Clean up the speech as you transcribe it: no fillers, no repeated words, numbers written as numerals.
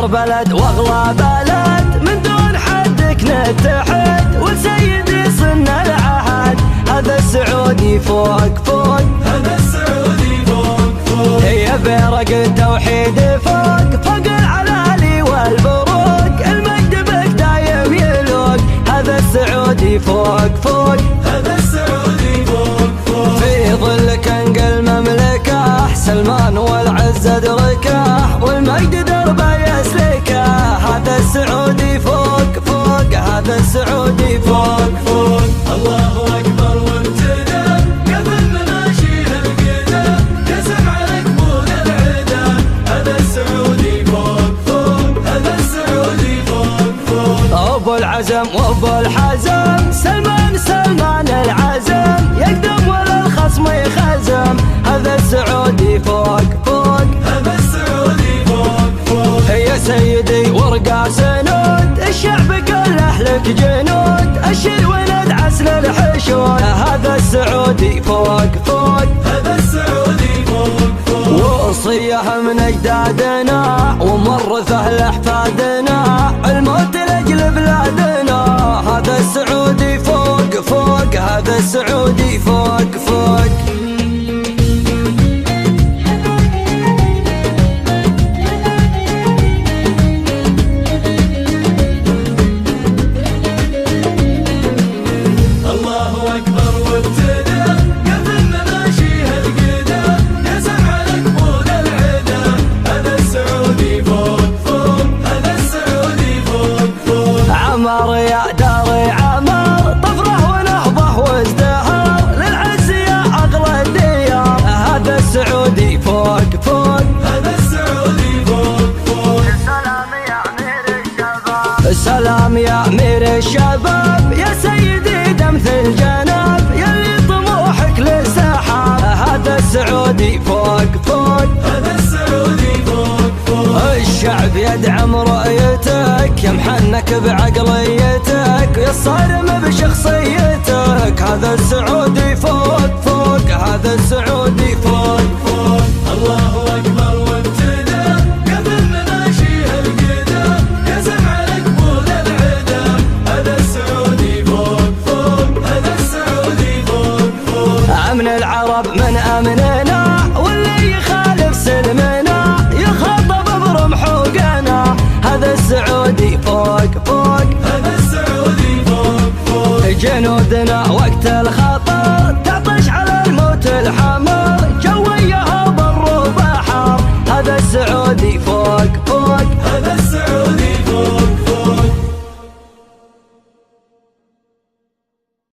أكبر بلد وأغلى بلد، من دون حدك نتحد وسيدي صرنا العهد. هذا السعودي فوق فوق، هذا السعودي فوق فوق، هي برق التوحيد فوق فوق العلالي والبروق، المجد بك دايم يلوق. هذا السعودي فوق فوق، هذا السعودي فوق فوق، في ظل كنق المملكة سلمان والعز أدركه والمجد دربه يسلكه. هذا السعودي فوق فوق، هذا السعودي فوق فوق. الله أكبر وابتدى قبل مناشير القدى، يسمع لك مول العدا. هذا السعودي فوق فوق، هذا السعودي فوق فوق. أبو العزم وأبو الحزم سلمان سلمان العزم، يقدم ولا الخصم يخزم. هذا السعودي فوق فوق، هذا السعودي فوق فوق، يا سيدي ورقة سنود الشعب كله لك جنود، الشي ولد عسل الحشود. هذا السعودي فوق فوق، هذا السعودي فوق فوق، وصية من أجدادنا ومورثه لأحفادنا، الموت لأجل بلادنا. هذا السعودي فوق فوق، هذا السعودي فوق فوق. الله أكبر وابتدى قبل مناشيه القدى، يسمع لك مول العدا. هذا السعودي فوق فوق، هذا السعودي فوق فوق. عمر يا داري عمر، طفره ونهضه وازدهار، للعز يا أغلى الديار. هذا السعودي فوق فوق، هذا السعودي فوق فوق. السلام يا أمير الشباب، السلام يا أمير الشباب، يا سيدي دمث الجناب، يلي طموحك للسحاب. هذا السعودي فوق فوق، هذا السعودي فوق فوق. الشعب يدعم رؤيتك، يا محنك بعقليتك، يا الصارم بشخصيتك. هذا السعودي